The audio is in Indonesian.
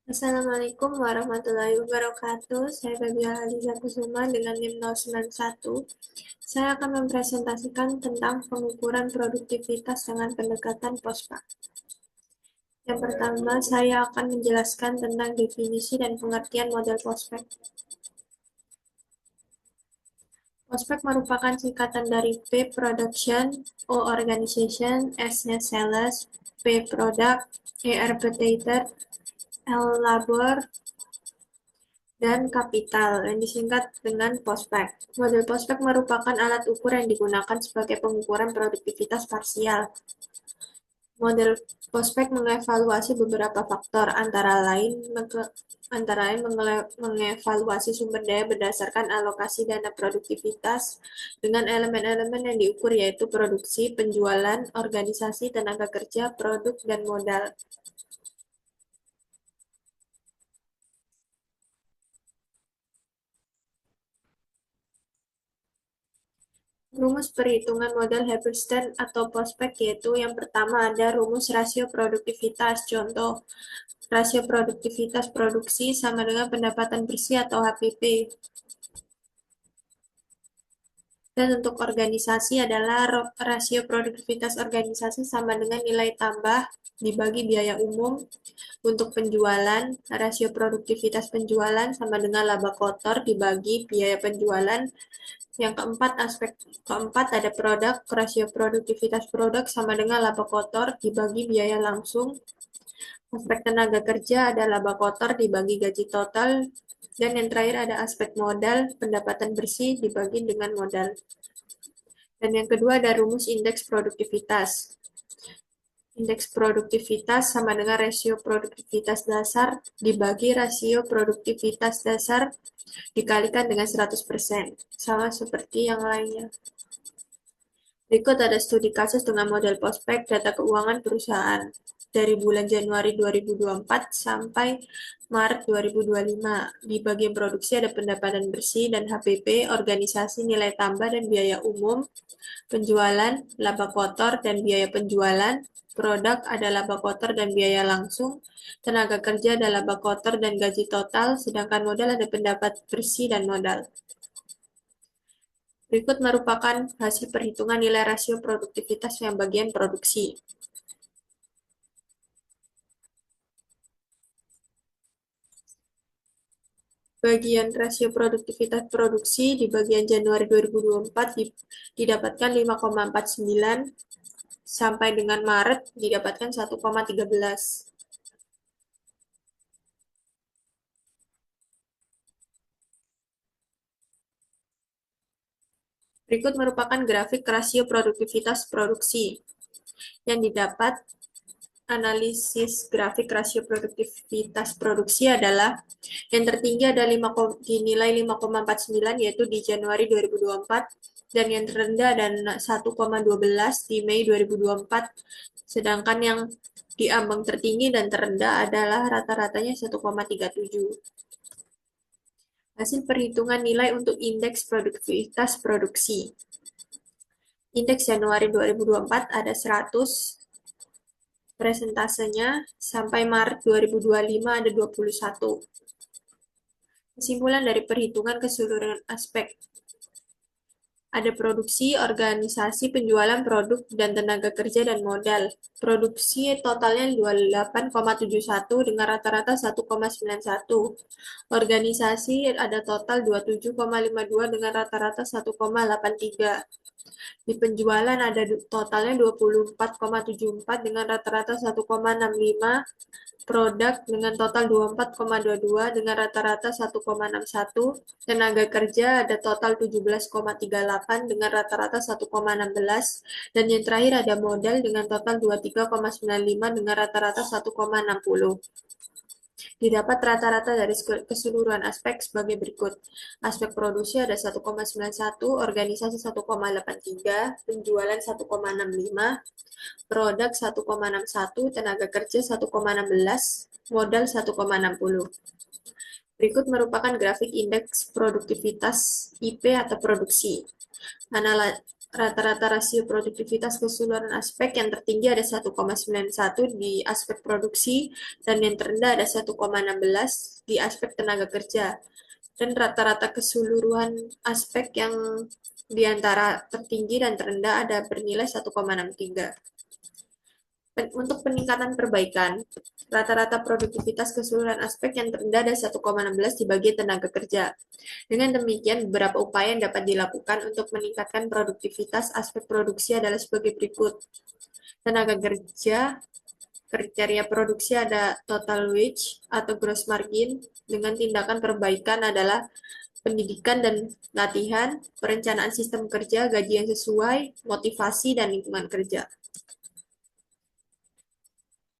Assalamualaikum warahmatullahi wabarakatuh. Saya Febiola Aliza Kusuma dengan NIM 091. Saya akan mempresentasikan tentang pengukuran produktivitas dengan pendekatan POSPA. Yang pertama, saya akan menjelaskan tentang definisi dan pengertian model prospek. Prospek merupakan singkatan dari P production, O organization, S-nya sales, P product, E repetitor, L labor, dan kapital yang disingkat dengan prospek. Model prospek merupakan alat ukur yang digunakan sebagai pengukuran produktivitas parsial. Model prospek mengevaluasi beberapa faktor, antara lain mengevaluasi sumber daya berdasarkan alokasi dana produktivitas dengan elemen-elemen yang diukur yaitu produksi, penjualan, organisasi, tenaga kerja, produk, dan modal. Rumus perhitungan model Hepburn atau prospek yaitu yang pertama ada rumus rasio produktivitas. Contoh, rasio produktivitas produksi sama dengan pendapatan bersih atau HPP. Dan untuk organisasi adalah rasio produktivitas organisasi sama dengan nilai tambah dibagi biaya umum. Untuk penjualan, rasio produktivitas penjualan sama dengan laba kotor dibagi biaya penjualan. Yang keempat, aspek keempat ada produk, rasio produktivitas produk sama dengan laba kotor dibagi biaya langsung. Aspek tenaga kerja ada laba kotor dibagi gaji total. Dan yang terakhir ada aspek modal, pendapatan bersih dibagi dengan modal. Dan yang kedua ada rumus indeks produktivitas. Indeks produktivitas sama dengan rasio produktivitas dasar dibagi rasio produktivitas dasar dikalikan dengan 100%. Sama seperti yang lainnya. Berikut ada studi kasus dengan model prospek data keuangan perusahaan dari bulan Januari 2024 sampai Maret 2025. Di bagian produksi ada pendapatan bersih dan HPP, organisasi, nilai tambah dan biaya umum, penjualan, laba kotor dan biaya penjualan, produk ada laba kotor dan biaya langsung, tenaga kerja ada laba kotor dan gaji total, sedangkan modal ada pendapat bersih dan modal. Berikut merupakan hasil perhitungan nilai rasio produktivitas yang bagian produksi. Bagian rasio produktivitas produksi di bagian Januari 2024 didapatkan 5,49 sampai dengan Maret didapatkan 1,13. Berikut merupakan grafik rasio produktivitas produksi yang didapat. Analisis grafik rasio produktivitas produksi adalah yang tertinggi ada dinilai 5,49 yaitu di Januari 2024 dan yang terendah ada 1,12 di Mei 2024, sedangkan yang di ambang tertinggi dan terendah adalah rata-ratanya 1,37. Hasil perhitungan nilai untuk indeks produktivitas produksi. Indeks Januari 2024 ada 100, presentasenya sampai Maret 2025 ada 21. Kesimpulan dari perhitungan keseluruhan aspek. Ada produksi, organisasi, penjualan produk, dan tenaga kerja dan modal. Produksi totalnya 28,71 dengan rata-rata 1,91. Organisasi ada total 27,52 dengan rata-rata 1,83. Di penjualan ada totalnya 24,74 dengan rata-rata 1,65. Produk dengan total 24,22 dengan rata-rata 1,61. Tenaga kerja ada total 17,38 dengan rata-rata 1,16. Dan yang terakhir ada modal dengan total 23,95 dengan rata-rata 1,60. Didapat rata-rata dari keseluruhan aspek sebagai berikut. Aspek produksi ada 1,91, organisasi 1,83, penjualan 1,65, produk 1,61, tenaga kerja 1,16, modal 1,60. Berikut merupakan grafik indeks produktivitas IP atau produksi. Rata-rata rasio produktivitas keseluruhan aspek yang tertinggi ada 1,91 di aspek produksi dan yang terendah ada 1,16 di aspek tenaga kerja. Dan rata-rata keseluruhan aspek yang di antara tertinggi dan terendah ada bernilai 1,63. Untuk peningkatan perbaikan, rata-rata produktivitas keseluruhan aspek yang terendah ada 1,16 di bagian tenaga kerja. Dengan demikian, beberapa upaya yang dapat dilakukan untuk meningkatkan produktivitas aspek produksi adalah sebagai berikut. Tenaga kerja, kriteria produksi ada total wage atau gross margin, dengan tindakan perbaikan adalah pendidikan dan latihan, perencanaan sistem kerja, gaji yang sesuai, motivasi, dan lingkungan kerja.